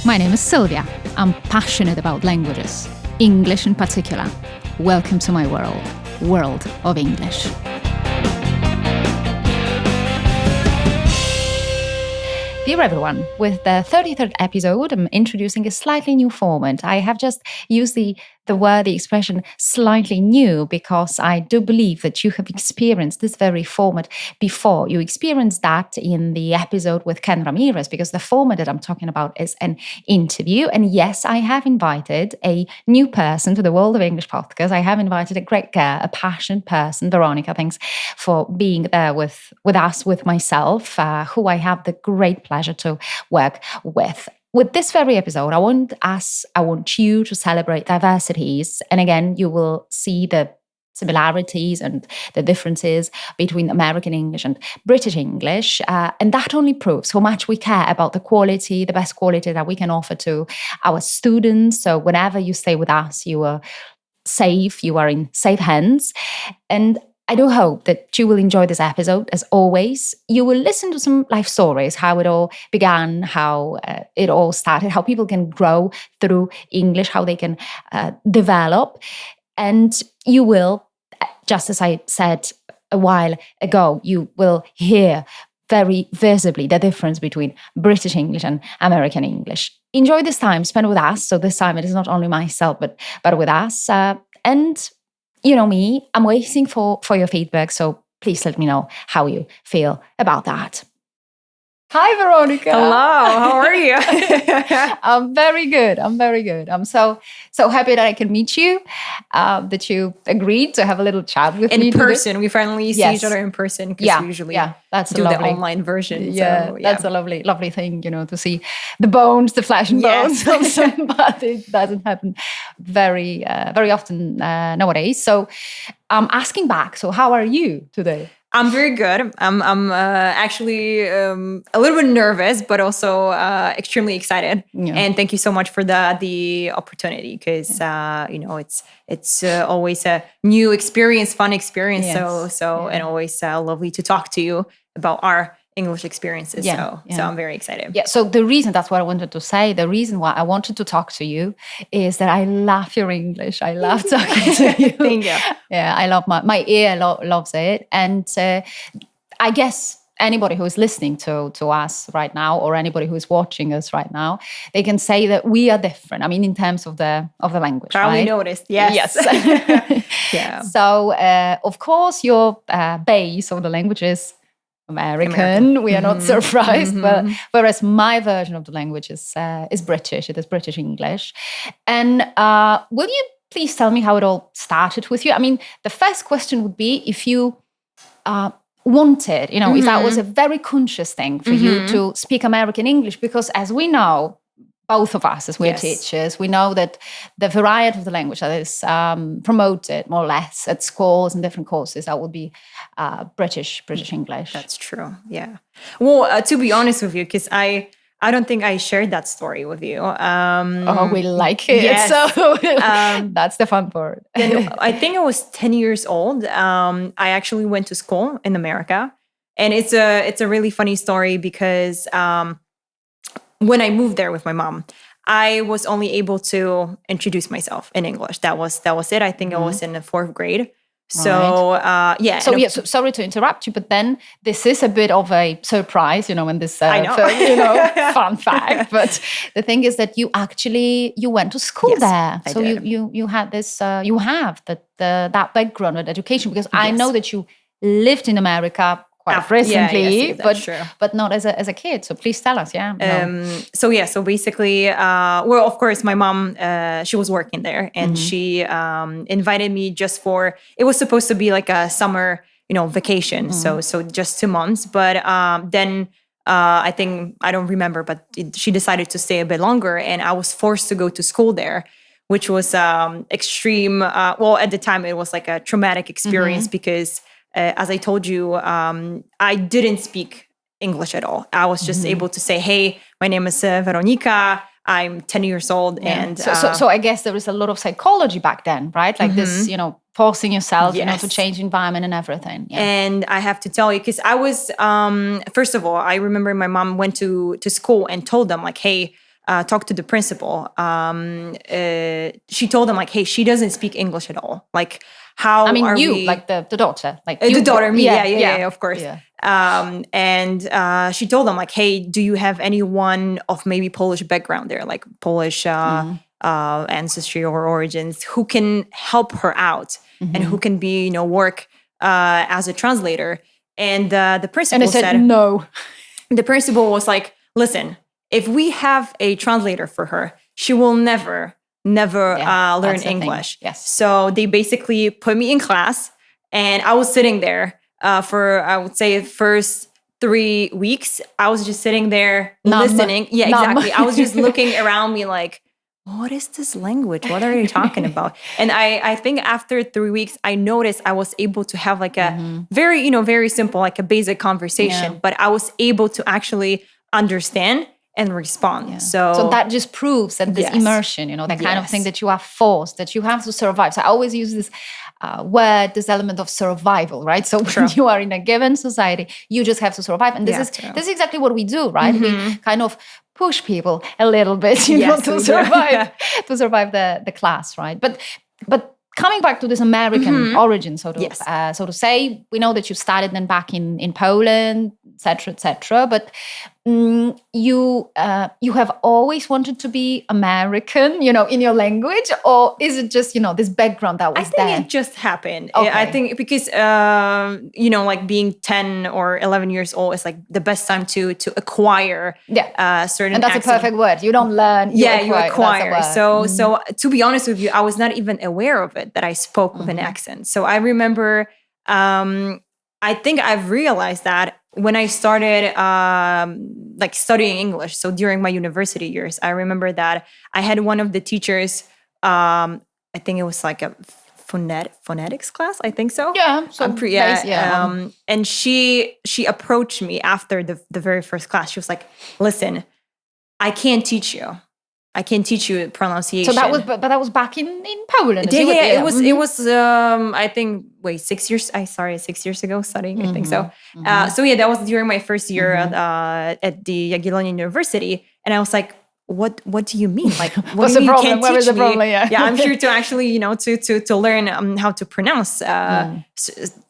My name is Sylvia. I'm passionate about languages, English in particular. Welcome to my world of English. Dear everyone, with the 33rd episode, I'm introducing a slightly new format. I have just used the expression slightly new because I do believe that you have experienced this very format before. You experienced that in the episode with Ken Ramirez, because the format that I'm talking about is an interview. And yes, I have invited a new person to the World of English podcast. I have invited a great girl, a passionate person, Veronica. Thanks for being there with us, with myself, who I have the great pleasure to work with. With this very episode, I want you to celebrate diversities. And again, you will see the similarities and the differences between American English and British English. And that only proves how much we care about the quality, the best quality that we can offer to our students. So whenever you stay with us, you are safe, you are in safe hands. And I do hope that you will enjoy this episode. As always, you will listen to some life stories, how it all began, how it all started, how people can grow through English, how they can develop. And you will, just as I said a while ago, you will hear very visibly the difference between British English and American English. Enjoy this time spent with us. So this time it is not only myself, but with us. And you know me, I'm waiting for your feedback, so please let me know how you feel about that. Hi, Veronica. Hello, how are you? I'm very good. I'm so happy that I can meet you, that you agreed to have a little chat with me. In person. We finally see each other in person because we usually that's do the online version. Yeah, that's a lovely thing, to see the bones, the flesh and bones. But it doesn't happen very often nowadays. So I'm asking back, so how are you today? I'm very good. I'm actually a little bit nervous, but also extremely excited. Yeah. And thank you so much for the opportunity, because it's always a new experience, fun experience. Yes. And always lovely to talk to you about our English experiences. So I'm very excited. Yeah. So that's what I wanted to say. The reason why I wanted to talk to you is that I love your English. I love talking to you. Thank you. Yeah, I love my ear loves it. And I guess anybody who is listening to us right now, or anybody who is watching us right now, they can say that we are different. I mean, in terms of the language. Probably noticed. Yes. Yeah. So of course, your base of the language is American. We are not surprised, but whereas my version of the language is British. It is British English. And will you please tell me how it all started with you? I mean, the first question would be if you wanted, if that was a very conscious thing for you to speak American English, because as we know, both of us, as we're teachers, we know that the variety of the language that is promoted more or less at schools and different courses, that would be British English. That's true. Yeah. Well, to be honest with you, because I don't think I shared that story with you. We like it. Yes. So that's the fun part. I think I was 10 years old. I actually went to school in America, and it's a really funny story because when I moved there with my mom, I was only able to introduce myself in English. That was it. I think I was in the 4th grade. So, right. So sorry to interrupt you, but then this is a bit of a surprise, when this, I know. Fun fact. But the thing is that you went to school there. So you had this, you have that background with education, because I know that you lived in America quite recently, but not as a kid. So please tell us. So basically, of course, my mom, she was working there, and she invited me just for, it was supposed to be like a summer, vacation. So just 2 months. But then I think, I don't remember, but she decided to stay a bit longer, and I was forced to go to school there, which was extreme. At the time, it was like a traumatic experience because as I told you, I didn't speak English at all. I was just able to say, hey, my name is Veronica. I'm 10 years old. Yeah. And so I guess there was a lot of psychology back then, right? Like this, forcing yourself, to change environment and everything. Yeah. And I have to tell you, because I was, first of all, I remember my mom went to school and told them like, hey, talked to the principal, she told them like, hey, she doesn't speak English at all. Like, how I mean, are you, we? like the daughter, like The you, daughter, me, yeah, of course. Yeah. And she told them like, hey, do you have anyone of maybe Polish background there, like Polish ancestry or origins, who can help her out and who can be, work as a translator? And the principal And I said no. The principal was like, listen, if we have a translator for her, she will never learn English. Yes. So they basically put me in class, and I was sitting there for, I would say, first 3 weeks. I was just sitting there listening. Yeah, exactly. I was just looking around me like, what is this language? What are you talking about? And I think after 3 weeks, I noticed I was able to have like a very, very simple, like a basic conversation, but I was able to actually understand and respond. Yeah. So that just proves that this immersion, that kind of thing that you are forced, that you have to survive. So I always use this word, this element of survival, right? So when you are in a given society, you just have to survive. And this is exactly what we do, right? We kind of push people a little bit, to survive, to survive the class, right? But coming back to this American origin, so to say, we know that you started then back in Poland, etc. But you have always wanted to be American, in your language, or is it just this background that was there? I think it just happened. Okay. I think because like being 10 or 11 years old is like the best time to acquire certain. And that's accent. a perfect word. You don't learn. You acquire. So to be honest with you, I was not even aware of it that I spoke with an accent. So I remember. I think I've realized that when I started like studying English. So during my university years, I remember that I had one of the teachers. I think it was like a phonetics class. I think so. Yeah. So and she approached me after the very first class. She was like, "Listen, I can't teach you. I can teach you pronunciation." So that was back in Poland. It was. I think 6 years. 6 years ago studying. I think so. So that was during my first year at the Jagiellonian University, and I was like, "What do you mean? Like, what's the problem? Where is the problem?" Yeah, I'm here to actually, to learn how to pronounce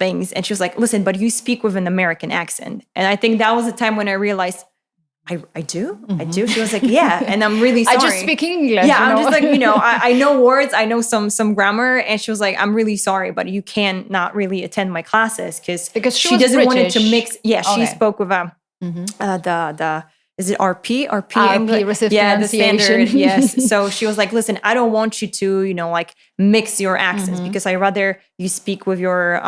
things. And she was like, "Listen, but you speak with an American accent," and I think that was the time when I realized. I do. She was like, yeah, and I'm really sorry. I just speak English. Yeah, I'm just like, I know words, I know some grammar, and she was like, I'm really sorry, but you can not really attend my classes because she doesn't want it to mix. Yeah, she spoke with the is it RP RP receive the standard. Yes. So she was like, listen, I don't want you to like mix your accents because I rather you speak with your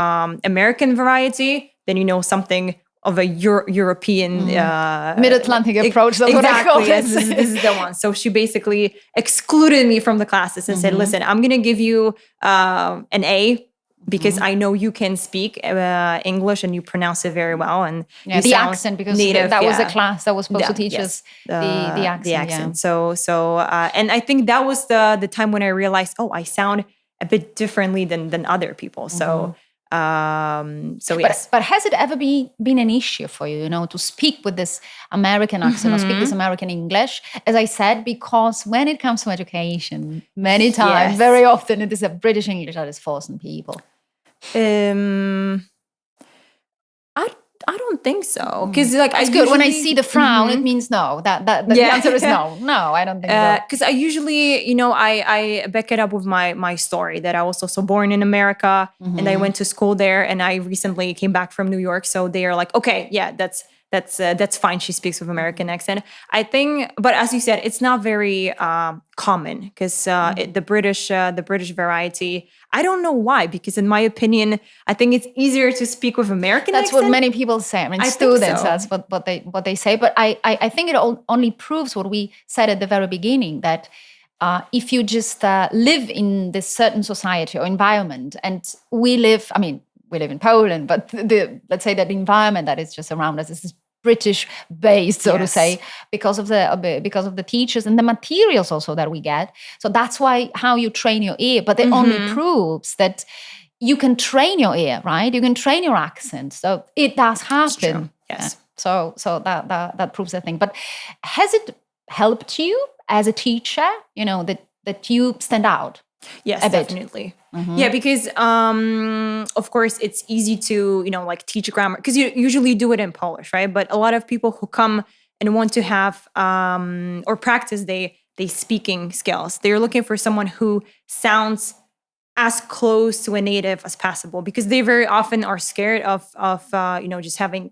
American variety than something of a European mid-Atlantic approach. That's what I call it. Yes, this is the one. So she basically excluded me from the classes and said, "Listen, I'm going to give you an A because I know you can speak English and you pronounce it very well, and you the sound accent because native, that was a class that was supposed to teach us the accent. The accent. So and I think that was the time when I realized, I sound a bit differently than other people. So. Yes. But has it ever been an issue for you, to speak with this American accent or speak this American English? As I said, because when it comes to education, many times, very often, it is a British English that is forcing people. I don't think so. Because it's good. When I see the frown, it means no. The answer is no. No, I don't think so. Because I usually, I back it up with my story that I was also born in America and I went to school there, and I recently came back from New York. So they are like, okay, yeah, that's fine. She speaks with American accent. I think, but as you said, it's not very common because the British variety. I don't know why, because in my opinion, I think it's easier to speak with American accent. That's what many people say. I mean, students, that's what they say. But I think it only proves what we said at the very beginning, that if you just live in this certain society or environment, and we live in Poland, but let's say that the environment that is just around us is British based, so to say, because of the teachers and the materials also that we get. So that's why how you train your ear, but it only proves that you can train your ear, right? You can train your accent. So it does happen. Yes. So that proves the thing. But has it helped you as a teacher, that you stand out? Yes, a bit? Definitely. Yeah, because of course it's easy to, like teach grammar because you usually do it in Polish, right? But a lot of people who come and want to have or practice they speaking skills, they're looking for someone who sounds as close to a native as possible because they very often are scared of just having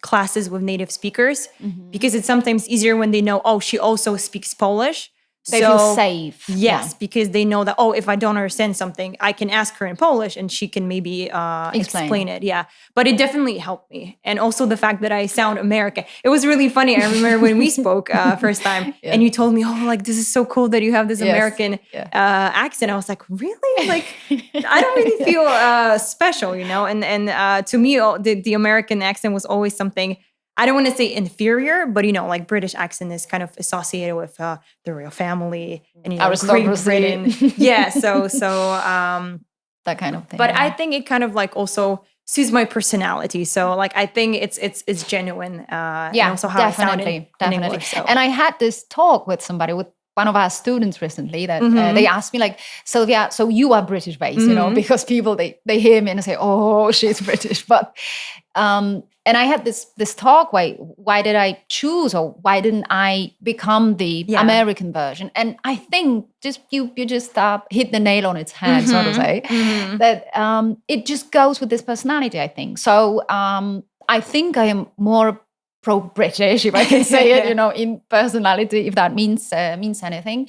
classes with native speakers because it's sometimes easier when they know, oh, she also speaks Polish. They feel safe. Yes, because they know that, oh, if I don't understand something, I can ask her in Polish and she can maybe explain it. Yeah. But it definitely helped me. And also the fact that I sound American. It was really funny. I remember when we spoke first time and you told me, oh, like, this is so cool that you have this American accent. I was like, really? Like, I don't really feel special, And to me, the American accent was always something, I don't want to say inferior, but like British accent is kind of associated with the royal family and Great Britain. Yeah, so that kind of thing. But I think it kind of like also suits my personality. So like I think it's genuine. And also how definitely. I sound in English. So. And I had this talk with somebody, with one of our students recently, that they asked me like, Sylvia, so you are British based, because people they hear me and say, oh, she's British, but. And I had this talk, why did I choose, or why didn't I become the American version? And I think you just hit the nail on its head, so to say, that it just goes with this personality, I think. So I think I am more pro-British, if I can say it, in personality, if that means anything.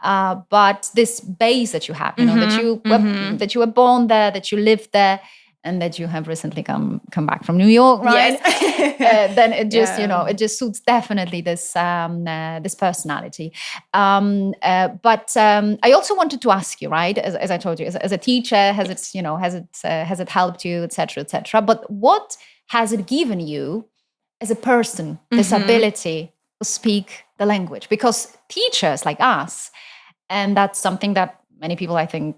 But this base that you have, that you were born there, that you lived there, and that you have recently come back from New York, right? Yes. Then it just, it just suits definitely this this personality. But I also wanted to ask you, right? As I told you, as a teacher, has it helped you, etc., etc. But what has it given you as a person? This ability to speak the language, because teachers like us, and that's something that many people, I think,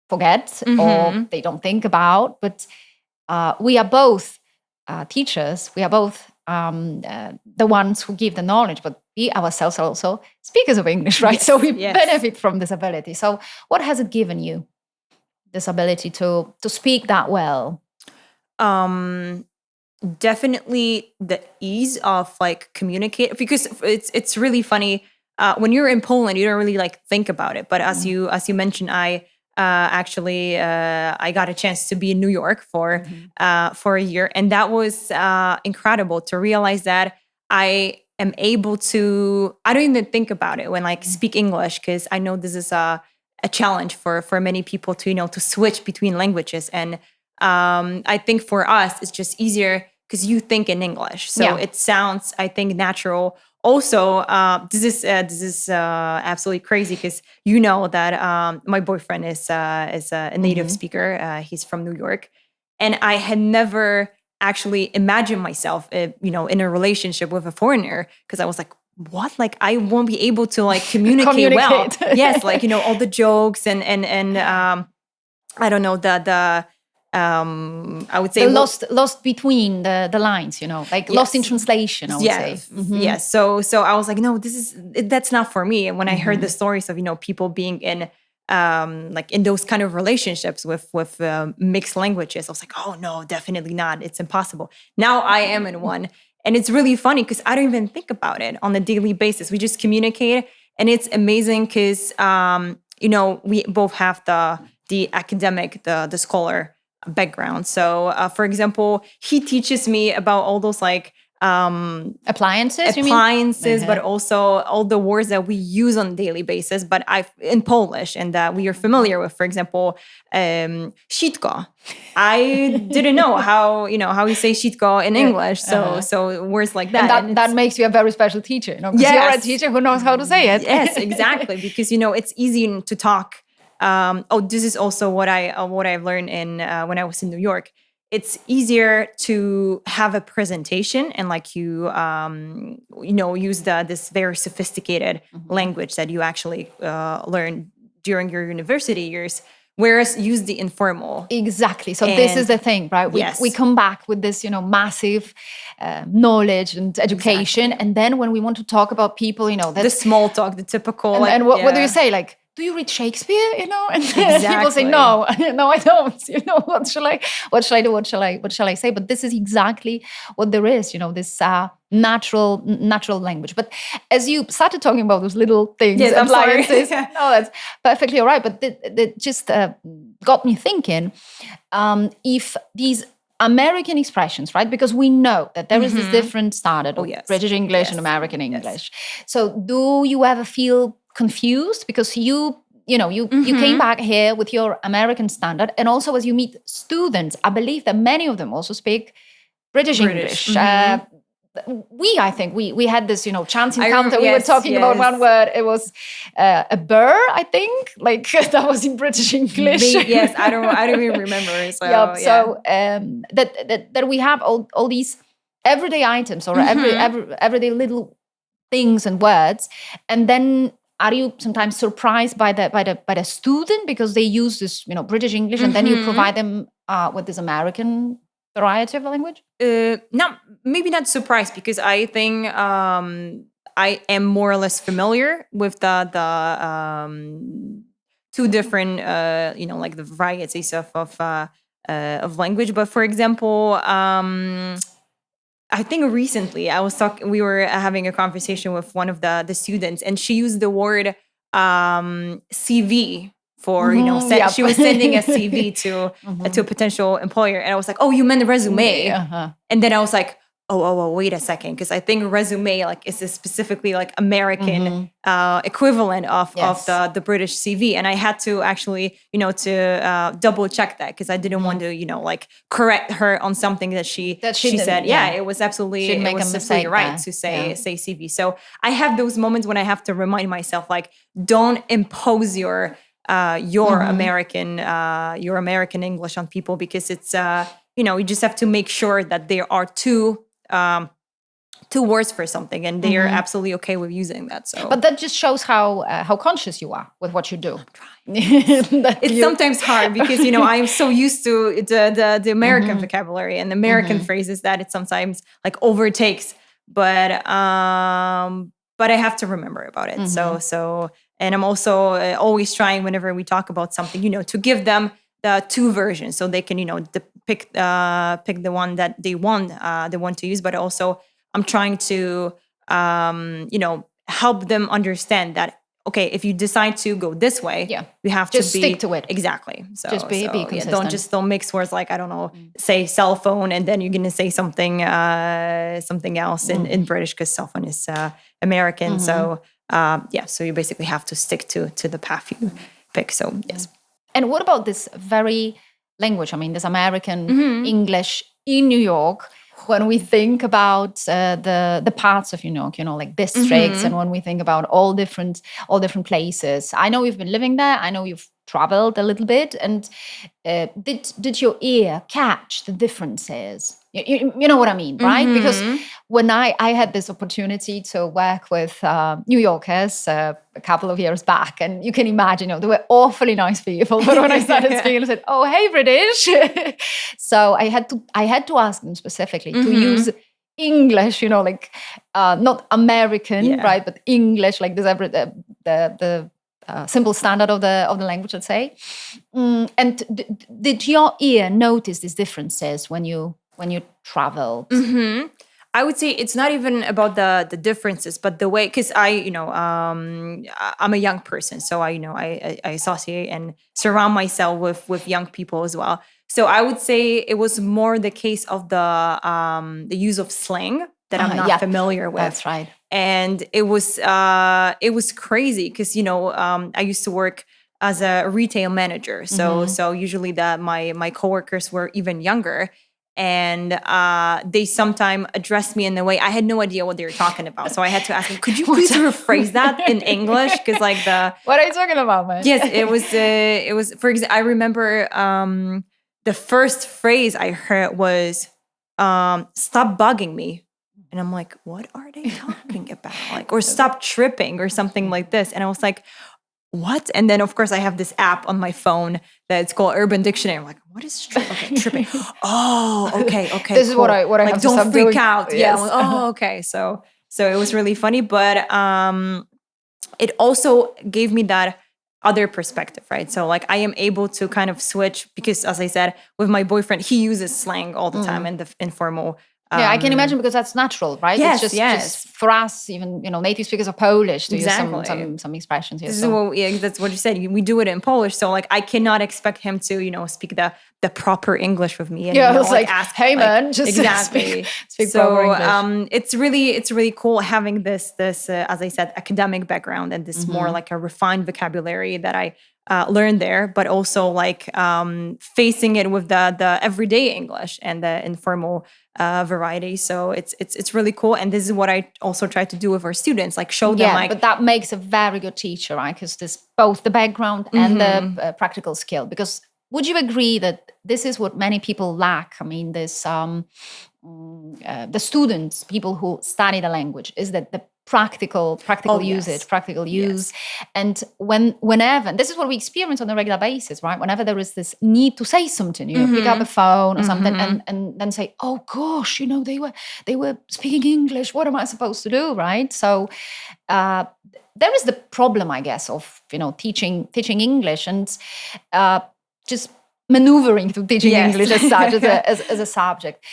forget or they don't think about, but we are both teachers. We are both the ones who give the knowledge, but we ourselves are also speakers of English, right? So we benefit from this ability. So what has it given you, this ability to speak that well? Definitely the ease of like communicate, because it's really funny when you're in Poland, you don't really like think about it. But as you mentioned, I got a chance to be in New York for a year, and that was incredible to realize that I am able to. I don't even think about it when like speak English, because I know this is a challenge for many people to to switch between languages, and I think for us it's just easier because you think in English, so it sounds, I think, natural. Also, this is absolutely crazy because that my boyfriend is a native speaker. He's from New York, and I had never actually imagined myself, in a relationship with a foreigner, because I was like, what? Like I won't be able to like communicate well. Yes, like all the jokes and I don't know the. I would say lost between the lines, like lost in translation. I would say. Yes. So I was like, no, that's not for me. And when I heard the stories of people being in like in those kind of relationships with mixed languages, I was like, oh no, definitely not. It's impossible. Now I am in one, and it's really funny because I don't even think about it on a daily basis. We just communicate, and it's amazing because we both have the academic, the scholar background. So, for example, he teaches me about all those like appliances, but also all the words that we use on a daily basis, but in Polish, and that we are familiar with. For example, sitko. I didn't know how you say sitko in English. So words like that. And that makes you a very special teacher, because you're a teacher who knows how to say it. Yes, exactly. Because it's easy to talk. This is also what I've learned in when I was in New York. It's easier to have a presentation and like use this very sophisticated language that you actually learn during your university years, whereas use the informal. Exactly. So this is the thing, right? We come back with this, massive knowledge and education. Exactly. And then when we want to talk about people, the small talk, the typical. And what do you say? Like, do you read Shakespeare? And Exactly. people say, no, no, I don't. What shall I do? What shall I say? But this is exactly what there is, this natural language. But as you started talking about those little things, yes, appliances, no, that's perfectly all right. But that just got me thinking, if these American expressions, right? Because we know that there is this different standard of British English and American English. So do you ever feel confused because you came back here with your American standard, and also as you meet students, I believe that many of them also speak British. English. I think we had this chance encounter. We were talking about one word. It was a burr, I think, like that was in British English. Yes, I don't even remember. So So that we have all these everyday items or everyday little things and words, and then are you sometimes surprised by the student because they use this British English, and then you provide them with this American variety of the language? Maybe not surprised, because I think I am more or less familiar with the two different like the varieties of language. But for example, I think recently we were having a conversation with one of the students, and she used the word CV for, she was sending a CV to a potential employer. And I was like, oh, you meant a resume. And then I was like, oh, wait a second. Because I think resume is a specifically American equivalent of the British CV. And I had to actually, to double check that, because I didn't want to, correct her on something that she said. Yeah, it was absolutely right to say CV. So I have those moments when I have to remind myself, don't impose your American English on people, because it's you just have to make sure that there are two words for something, and they are absolutely okay with using that. So, but that just shows how conscious you are with what you do. It's sometimes hard because I am so used to the American vocabulary and American phrases that it sometimes overtakes. But I have to remember about it. So. And I'm also always trying, whenever we talk about something, to give them the two versions, so they can, pick the one that they want to use. But also, I'm trying to, help them understand that, okay, if you decide to go this way, you have just to stick to it. Exactly. So just be consistent. Don't mix words like, I don't know, say cell phone, and then you're gonna say something else in British, because cell phone is American. So. So you basically have to stick to the path you pick. So yes. And what about this very language? I mean, this American English in New York. When we think about the parts of New York, like districts, and when we think about all different places, I know you've been living there. I know you've traveled a little bit, and did your ear catch the differences? You know what I mean, right? Because when I had this opportunity to work with New Yorkers a couple of years back, and you can imagine, they were awfully nice people. But when I started speaking, I said, "Oh, hey, British." So I had to ask them specifically to use English, not American, right, but English, like this the simple standard of the language, let's say. And did your ear notice these differences when you traveled? I would say it's not even about the differences, but the way, because I'm a young person, so I associate and surround myself with young people as well. So I would say it was more the case of the use of slang that I'm not familiar with. That's right. And it was crazy because I used to work as a retail manager, so usually my coworkers were even younger. And they sometimes addressed me in a way I had no idea what they were talking about. So I had to ask them, could you please rephrase that in English? Because what are you talking about, man? Yes, it was. For example, I remember the first phrase I heard was "stop bugging me," and I'm like, what are they talking about? Or stop tripping or something like this. And I was like, what? And then, of course, I have this app on my phone that's called Urban Dictionary. I'm like, what is tripping? Oh, okay. This is cool. what I like, have to don't stop freak doing. out. Yes. Yeah. I'm like, oh, okay. So it was really funny, but it also gave me that other perspective, right? So like I am able to kind of switch because, as I said, with my boyfriend, he uses slang all the time and the informal. Yeah, I can imagine because that's natural, right? Yes, it's just for us, even native speakers of Polish to use some expressions here. This is that's what you said. We do it in Polish, so like I cannot expect him to speak the proper English with me. And, yeah, it's like, ask, hey man, just exactly speak proper English. It's really cool having this as I said, academic background and this more like a refined vocabulary that I learned there, but also like facing it with the everyday English and the informal variety. So it's really cool, and this is what I also try to do with our students, like show them like. But that makes a very good teacher, right? Because there's both the background and the practical skill. Because would you agree that this is what many people lack? I mean, this the students, people who study the language, is that the practical usage, practical use. And whenever, and this is what we experience on a regular basis, right? Whenever there is this need to say something, pick up a phone or something and then say, oh gosh, they were speaking English. What am I supposed to do, right? So there is the problem, I guess, of teaching English and just maneuvering to teaching English as such as a subject.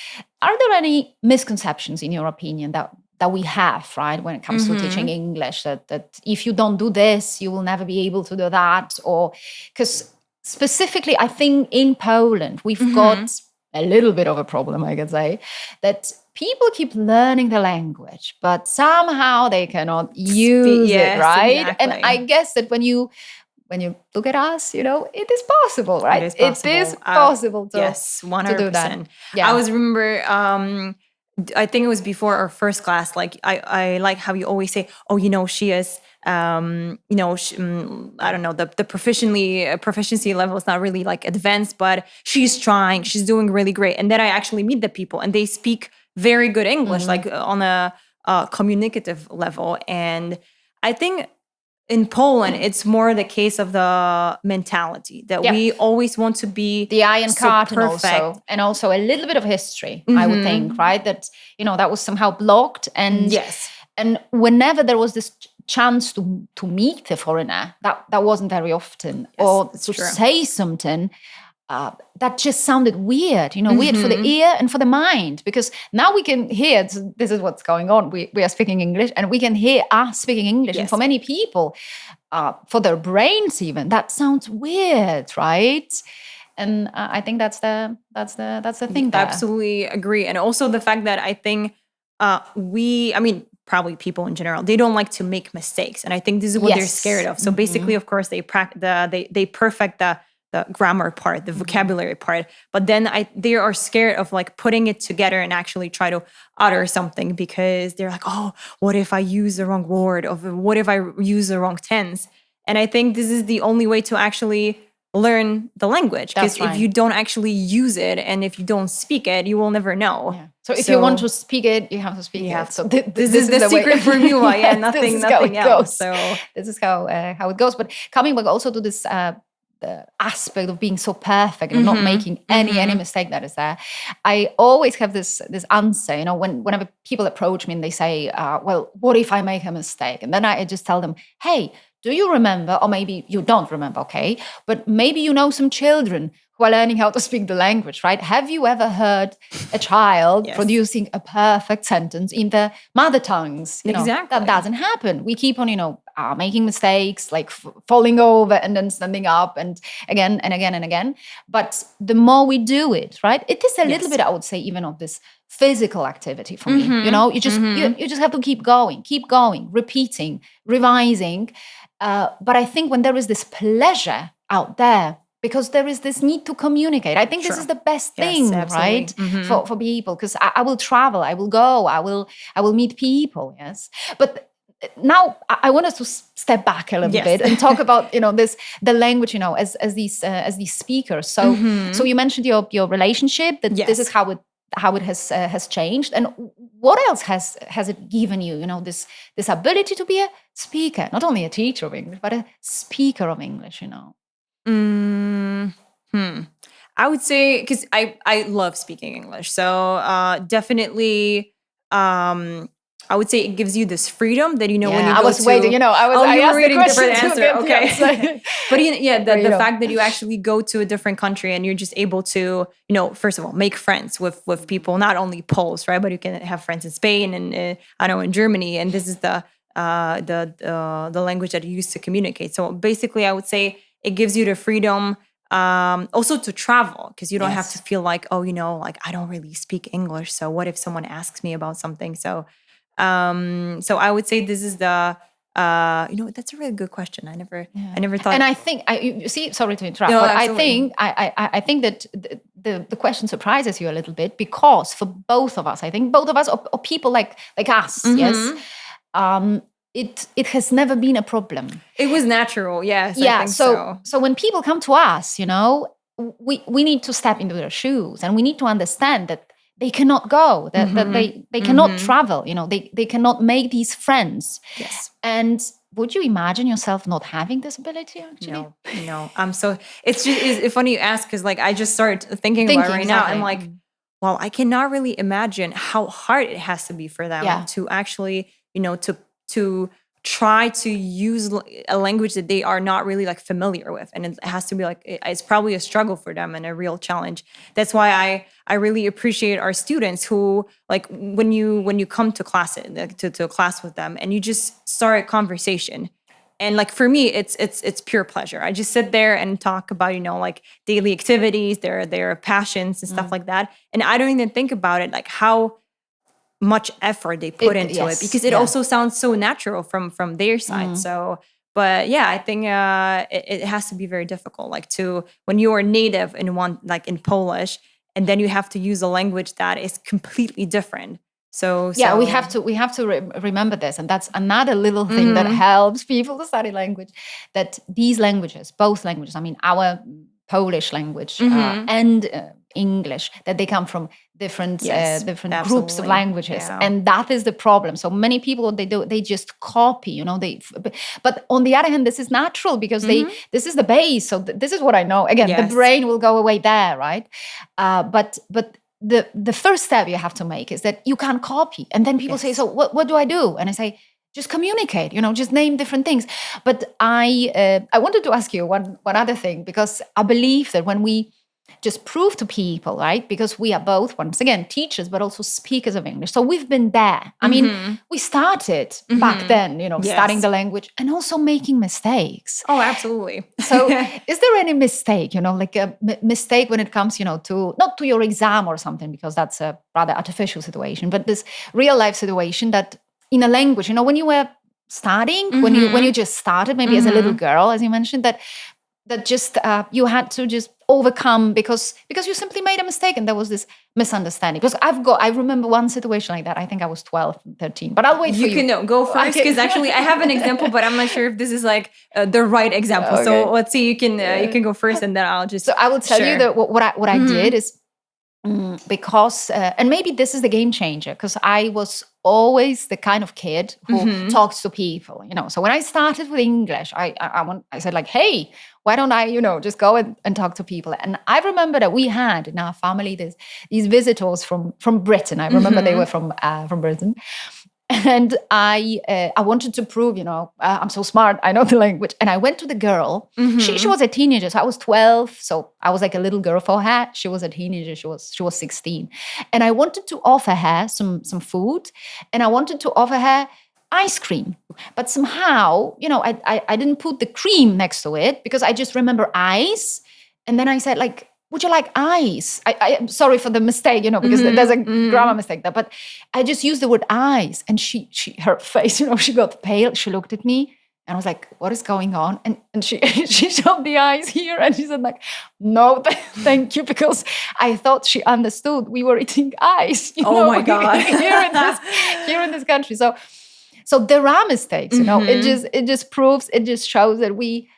Are there any misconceptions, in your opinion, that we have, right, when it comes to teaching English, that if you don't do this, you will never be able to do that? Or because specifically, I think in Poland, we've got a little bit of a problem, I could say, that people keep learning the language, but somehow they cannot use it, right? Exactly. And I guess that when you look at us, it is possible, right? It is possible to, yes, 100%. to do that. Yeah. I always remember, I think it was before our first class, like I like how you always say, oh, she is, I don't know, the proficiency level is not really like advanced, but she's trying, she's doing really great. And then I actually meet the people and they speak very good English, like on a communicative level. And I think in Poland, it's more the case of the mentality that we always want to be the Iron Curtain perfect. also a little bit of history, I would think, right? That that was somehow blocked, and and whenever there was this chance to meet the foreigner, that wasn't very often, or to say something. That just sounded weird, weird for the ear and for the mind, because now we can hear, this is what's going on. We are speaking English and we can hear us speaking English. And for many people, for their brains even, that sounds weird, right? And I think that's the thing there. Absolutely agree. And also the fact that I think probably people in general, they don't like to make mistakes. And I think this is what they're scared of. So basically, of course, they perfect the grammar part, the vocabulary part, but then they are scared of like putting it together and actually try to utter something, because they're like, oh, what if I use the wrong word, or what if I use the wrong tense? And I think this is the only way to actually learn the language, because if you don't actually use it and if you don't speak it, you will never know. So if you want to speak it, you have to speak it. So this is the secret formula. Nothing else. So this is how it goes. But coming back also to this the aspect of being so perfect and not making any mistake that is there, I always have this answer, whenever people approach me and they say, well, what if I make a mistake? And then I just tell them, hey, do you remember, or maybe you don't remember, okay, but maybe some children who are learning how to speak the language, right? Have you ever heard a child producing a perfect sentence in their mother tongues? Exactly. That doesn't happen. We keep on, making mistakes, like falling over and then standing up and again and again and again. But the more we do it, right, it is a little bit, I would say, even of this physical activity for me. You just you just have to keep going, repeating, revising. But I think when there is this pleasure out there, because there is this need to communicate, I think this is the best thing, right? For people, because I will travel, I will go, I will meet people, yes. But now I want us to step back a little bit and talk about the language, as these speakers. So so you mentioned your relationship, that this is how it how it has changed, and what else has it given you? This ability to be a speaker, not only a teacher of English, but a speaker of English. I would say, because I love speaking English, so definitely, I would say it gives you this freedom that when you I go was to. waiting. You I were asked waiting the for the question answer. to Okay, yes. but the fact that you actually go to a different country and you're just able to, first of all, make friends with people, not only Poles, right? But you can have friends in Spain and I know in Germany, and this is the language that you use to communicate. So basically, I would say it gives you the freedom. Also to travel, because you don't have to feel like, like I don't really speak English. So what if someone asks me about something? So I would say this is that's a really good question. I never thought. And I think you see, sorry to interrupt, No, but absolutely. I think that the question surprises you a little bit, because for both of us, I think both of us or people like us, yes, it has never been a problem. It was natural, yes. Yeah. I think so. So when people come to us, we need to step into their shoes, and we need to understand that they cannot go, that they cannot travel, they cannot make these friends. Yes. And would you imagine yourself not having this ability, actually? No. So it's just it's funny you ask, because like I just started thinking about it right now. I'm like, well, I cannot really imagine how hard it has to be for them to actually, to try to use a language that they are not really like familiar with, and it has to be like, it's probably a struggle for them and a real challenge. That's why I really appreciate our students who, like, when you come to class, to a class with them, and you just start a conversation. And like for me, it's pure pleasure. I just sit there and talk about, like daily activities, their passions and stuff like that. And I don't even think about it, like how much effort they put into it, because it also sounds so natural from their side. So, but yeah, I think it has to be very difficult, like when you are native in one, like in Polish, and then you have to use a language that is completely different. So we have to remember this, and that's another little thing that helps people to study language. That these languages, both languages, I mean, our Polish language and English, that they come from different groups of languages, and that is the problem. So many people, they just copy, but on the other hand, this is natural, because this is the base. So this is what I know. Again, the brain will go away there, right? But the first step you have to make is that you can't copy. And then people say, so what do I do? And I say, just communicate, just name different things. But I wanted to ask you one other thing, because I believe that when we just prove to people, right, because we are both, once again, teachers, but also speakers of English. So we've been there. I mean, we started back then, studying the language and also making mistakes. Oh, absolutely. So is there any mistake, like a mistake when it comes, to not to your exam or something, because that's a rather artificial situation, but this real life situation that in a language, when you were studying, when you just started, maybe as a little girl, as you mentioned, that just you had to just overcome because you simply made a mistake, and there was this misunderstanding. Because I remember one situation like that. I think I was 12, 13, but I'll wait for you. You can go first, because actually I have an example, but I'm not sure if this is like the right example. Okay. So let's see, you can go first, and then I'll just. So I will tell you that what I did is, because and maybe this is the game changer, because I was always the kind of kid who talks to people, So when I started with English, I said like, hey, why don't I, just go and talk to people? And I remember that we had in our family these visitors from Britain. I remember they were from Britain. And I wanted to prove, I'm so smart, I know the language. And I went to the girl. She was a teenager, so I was 12. So I was like a little girl for her. She was a teenager. She was 16. And I wanted to offer her some food. And I wanted to offer her ice cream. But somehow, I didn't put the cream next to it, because I just remember ice. And then I said, like, would you like ice? I'm sorry for the mistake, because there's a grammar mistake there. But I just used the word ice. And her face, she got pale. She looked at me and I was like, what is going on? And she showed the ice here. And she said like, no, thank you. Because I thought she understood we were eating ice. My God. here in this country. So there are mistakes, it just proves, it just shows that we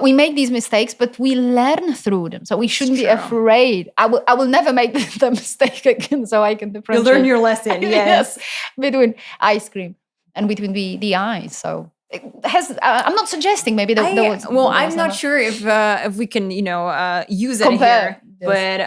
We make these mistakes, but we learn through them. So we shouldn't be afraid. I will never make the mistake again, so I can differentiate. You learn your lesson, yes. Between ice cream and between the eyes. So it has. I'm not suggesting maybe there was. Well, I'm not sure if we can use it compare. Here, but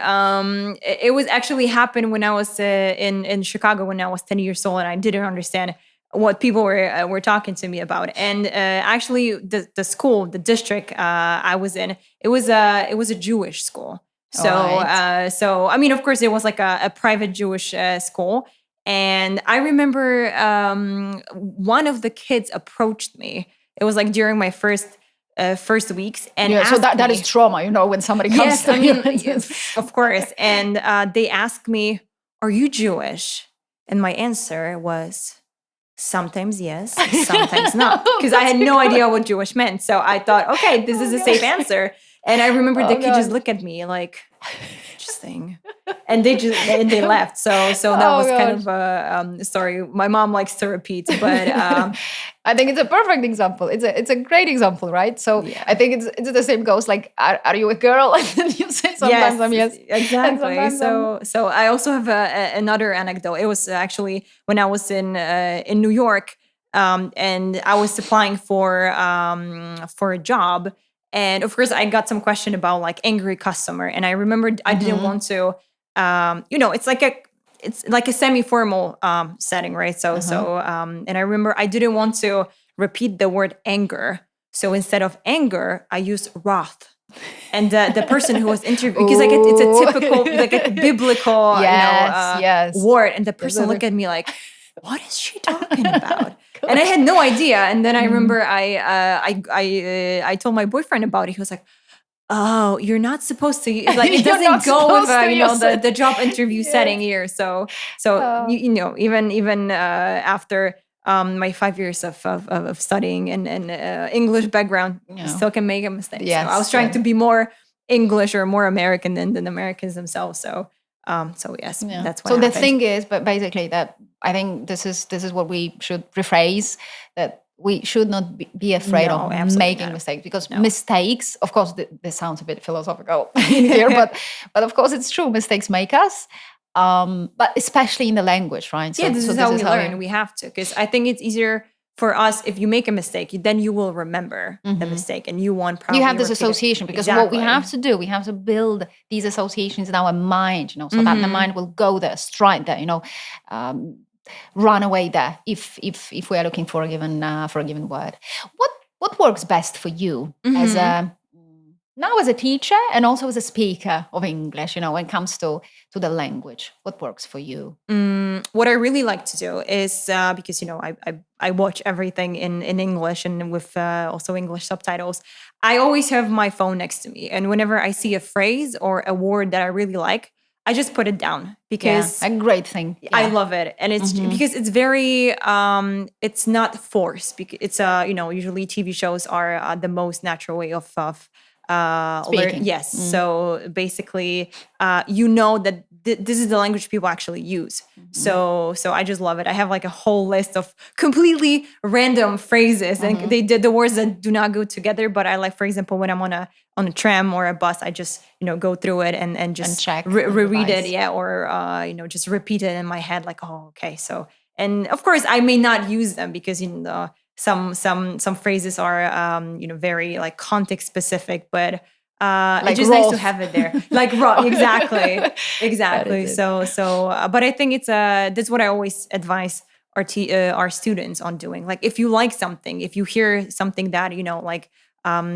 it was actually happened when I was in Chicago when I was 10 years old, and I didn't understand what people were talking to me about. And actually, the school, the district I was in, it was a Jewish school. So so I mean, of course, it was like a private Jewish school. And I remember one of the kids approached me. It was like during my first weeks, and so that is trauma, when somebody comes to you. Of course. And they asked me, "Are you Jewish?" And my answer was, sometimes yes, sometimes not, because I had no idea what Jewish meant. So I thought, okay, this is a safe answer. And I remember the kid just looked at me like, interesting, and they left. So that was kind of a story my mom likes to repeat, but I think it's a perfect example. It's a great example, right? So I think it's the same goes like, are you a girl? And then you say sometimes I'm yes, exactly. So I also have another anecdote. It was actually when I was in New York, and I was applying for a job. And of course, I got some question about like angry customer, and I remembered I didn't want to, it's like a semi-formal setting, right? So and I remember I didn't want to repeat the word anger, so instead of anger, I used wrath. And the person who was interviewed, because like it's a typical like a biblical word, and the person looked at me like, what is she talking about? And I had no idea. And then I remember I told my boyfriend about it. He was like, oh, you're not supposed to, like, it doesn't go with the job interview setting here. So even after my 5 years of studying and English background, you still can make a mistake. Yes, so I was trying to be more English or more American than Americans themselves. So yes, that's what. So the thing is, but basically that I think this is what we should rephrase, that we should not be afraid of making mistakes, because mistakes, of course, this sounds a bit philosophical here, but of course it's true. Mistakes make us, but especially in the language, right? So, this is how we learn. We have to, because I think it's easier for us, if you make a mistake, then you will remember the mistake, and you won't probably. You have this association, because what we have to do, we have to build these associations in our mind, so that the mind will go there, strike there, run away there if we are looking for a given word. What works best for you as a teacher and also as a speaker of English, when it comes to the language? What works for you? What I really like to do is because I watch everything in English and with also English subtitles. I always have my phone next to me, and whenever I see a phrase or a word that I really like, I just put it down, because a great thing. Yeah. I love it, and it's because it's very it's not forced. Because it's usually TV shows are the most natural way of speaking. Yes. So basically, that this is the language people actually use. So I just love it. I have like a whole list of completely random phrases, and the words that do not go together. But I like, for example, when I'm on a tram or a bus, I just go through it and just check reread it, or just repeat it in my head, like, oh, okay. So, and of course, I may not use them, because some phrases are very like context specific, but it's just nice to have it there. Like exactly. So but I think it's that's what I always advise our students on doing. Like, if you like something, if you hear something that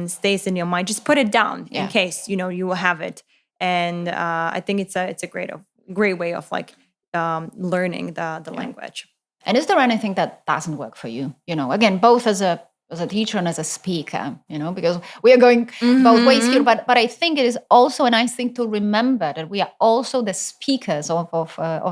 stays in your mind, just put it down in case you will have it. And I think it's a great way of learning the language. And is there anything that doesn't work for you? Again, both as a teacher and as a speaker, because we are going both ways here. But I think it is also a nice thing to remember that we are also the speakers of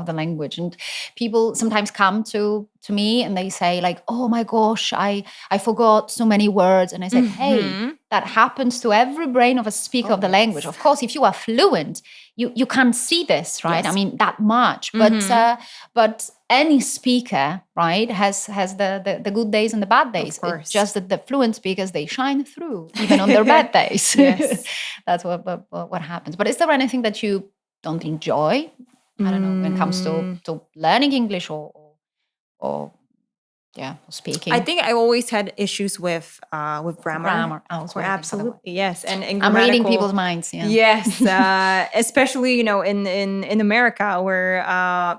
the language. And people sometimes come to me and they say like, oh my gosh, I forgot so many words. And I say, hey, that happens to every brain of a speaker of the language. Of course, if you are fluent, you can't see this, right? Yes. I mean, that much. But any speaker, right, has the good days and the bad days. Of course. It's just that the fluent speakers, they shine through even on their bad days. Yes. That's what happens. But is there anything that you don't enjoy? I don't know, when it comes to learning English or speaking. I think I always had issues with grammar. Absolutely, yes, and I'm reading people's minds. Yeah. Yes, especially in America where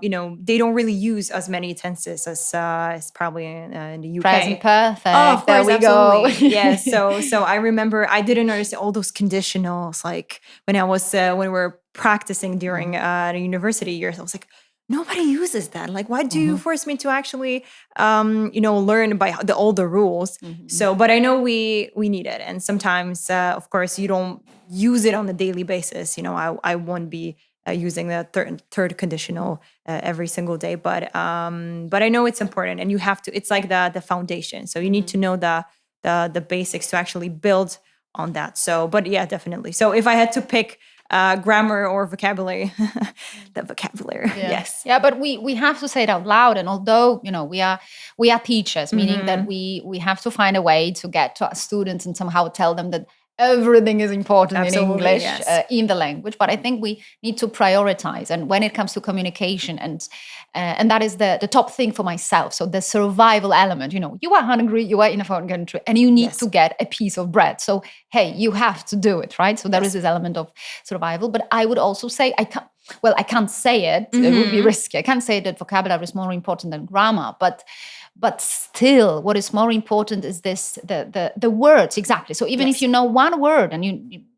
they don't really use as many tenses as probably in the UK. Present perfect. Oh, of course, there we absolutely. go. Yes. So I remember I didn't understand all those conditionals. Like when we were practicing during the university years, I was like, nobody uses that. Like, why do you force me to actually, learn by the older rules? So, but I know we need it, and sometimes, of course, you don't use it on a daily basis. I won't be using the third conditional every single day, but I know it's important, and you have to. It's like the foundation. So you need to know the basics to actually build on that. So, but yeah, definitely. So if I had to pick grammar or vocabulary, the vocabulary. Yes. Yeah, but we have to say it out loud. And although we are teachers, meaning that we have to find a way to get to our students and somehow tell them that everything is important in English, in the language. But I think we need to prioritize. And when it comes to communication, and that is the top thing for myself. So the survival element, you are hungry, you are in a foreign country, and you need to get a piece of bread. So, hey, you have to do it, right? So there is this element of survival. But I would also say, I can't say it. It would be risky. I can't say that vocabulary is more important than grammar, but still, what is more important is the words, exactly. So even if you know one word and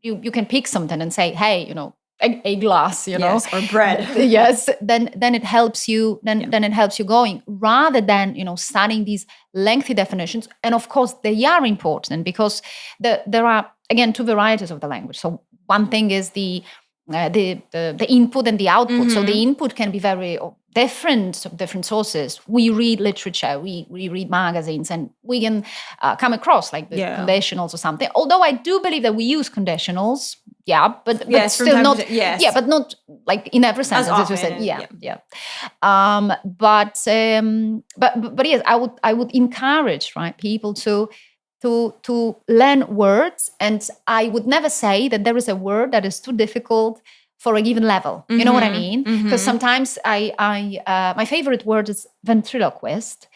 you can pick something and say, hey, a glass, yes, or bread, yes, then it helps you. Then it helps you going, rather than studying these lengthy definitions. And of course, they are important because there are again two varieties of the language. So one thing is the input and the output. So the input can be very different sources. We read literature, we read magazines, and we can come across like the conditionals or something. Although I do believe that we use conditionals, but still not. But not like in every sentence, as you said. But yes, I would encourage people to learn words, and I would never say that there is a word that is too difficult for a given level. You know what I mean? Because sometimes my favorite word is ventriloquist,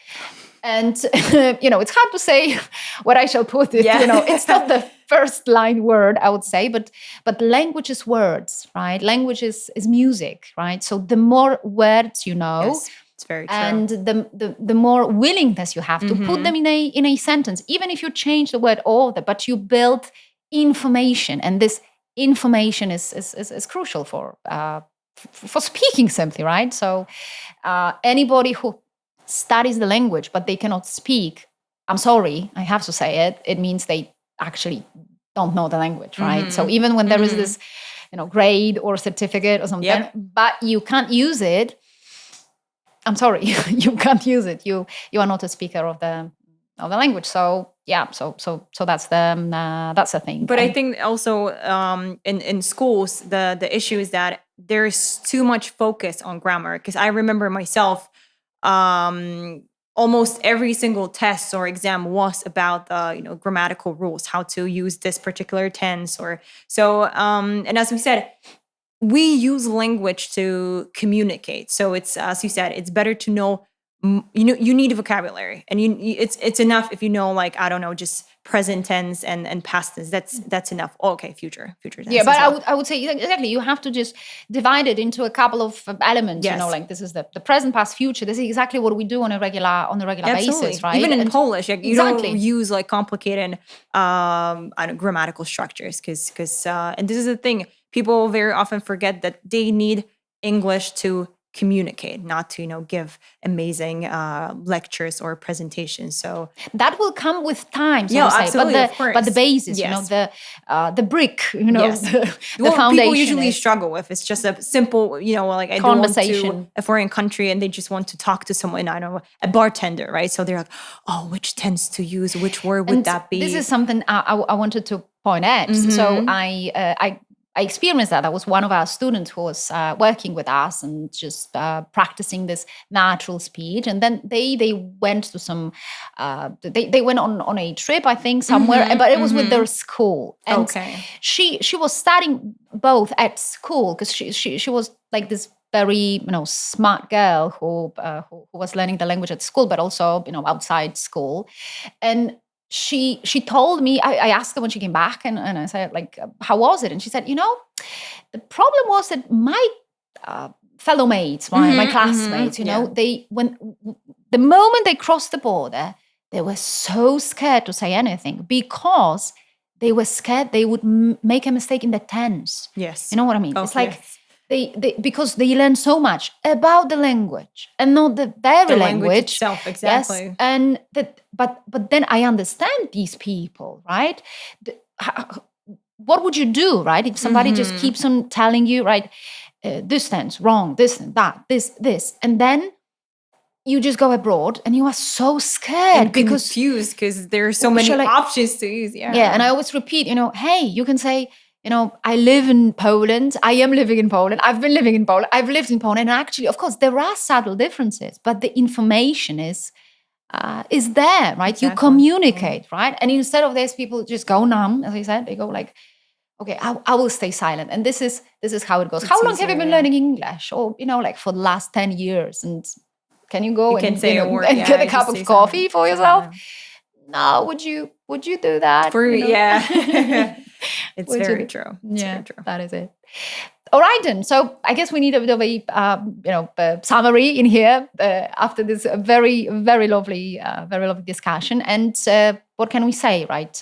and it's hard to say what I shall put it. It's not the first line word, I would say, but language is words, right? Language is music, right? So the more words you know. Yes. It's very true. And the more willingness you have to put them in a sentence, even if you change the word order, but you build information, and this information is crucial for speaking simply, right? So anybody who studies the language but they cannot speak, I'm sorry, I have to say it. It means they actually don't know the language, right? So even when there is this, grade or certificate or something, but you can't use it. I'm sorry, you can't use it. You are not a speaker of the language. So so that's the thing. But I think also in schools the issue is that there's too much focus on grammar. Because I remember myself, almost every single test or exam was about the grammatical rules, how to use this particular tense or so. And as we said, we use language to communicate. So it's, as you said, it's better to know. You need a vocabulary, and it's enough if you know, like, I don't know, just present tense and past tense. That's enough. Oh, okay, future tense. Yeah, but I would say exactly. You have to just divide it into a couple of elements. Yes. Like this is the present, past, future. This is exactly what we do on a regular basis, right? Even in Polish, like, you don't use like complicated grammatical structures because and this is the thing. People very often forget that they need English to communicate, not to give amazing lectures or presentations. So that will come with time. So absolutely, of course. But the basis, the brick, the foundation. People usually struggle with. It's just a simple, like I conversation. Go to a foreign country and they just want to talk to someone. I don't know, a bartender, right? So they're like, oh, which tense to use? Which word would that be? This is something I wanted to point out. So I I experienced that. That was one of our students who was working with us and just practicing this natural speech. And then they went to some, they went on a trip, I think, somewhere, but it was with their school. And she was studying both at school because she was like this very smart girl who was learning the language at school, but also outside school. And she told me, I asked her when she came back and I said, like, how was it? And she said, the problem was that my fellow mates, my classmates, when the moment they crossed the border, they were so scared to say anything because they were scared they would make a mistake in the tense. Yes. You know what I mean? It's like they because they learn so much about the language and not the very language itself. Exactly. Yes, and that, but then I understand these people, right? What would you do, right? If somebody just keeps on telling you, right, this tense wrong, this and that, this, and then you just go abroad and you are so scared and because confused because there are so many options to use. Yeah, and I always repeat, hey, you can say, I live in Poland. I am living in Poland. I've been living in Poland. I've lived in Poland. And actually, of course, there are subtle differences, but the information is there, right? Exactly. You communicate, right? And instead of this, people just go numb, as I said. They go like, okay, I will stay silent. And this is how it goes. How long have you been learning English? Or, like for the last 10 years? And can you go and say a word, and get a cup of coffee for yourself? No, would you do that? It's very true. It's very true. That is it. All right, then. So I guess we need a bit of a summary in here after this very, very lovely discussion. And what can we say, right?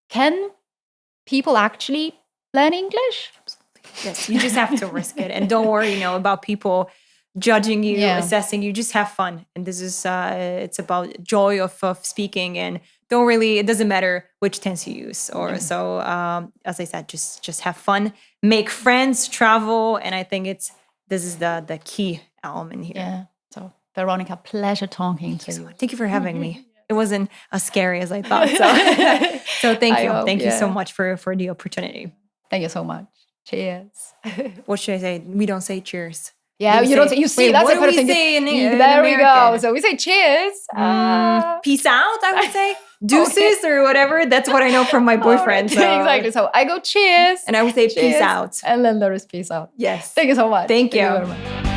Can people actually learn English? Absolutely. Yes, you just have to risk it, and don't worry, about people judging you, assessing you. Just have fun, and this is it's about joy of speaking, and it doesn't matter which tense you use so as I said, just have fun, make friends, travel, and I think this is the key element here. So Veronica, pleasure talking to you. Thank you for having me. It wasn't as scary as I thought, so thank you so much for the opportunity. Thank you so much. Cheers. What should I say? We don't say cheers. Yeah, you don't say, you see, that's what a do we thing. say in there we go. So we say cheers. Peace out, I would say. Deuces or whatever. That's what I know from my boyfriend. Right. So. Exactly. So I go cheers. And I would say peace out. And then there is peace out. Yes. Thank you so much. Thank you very much.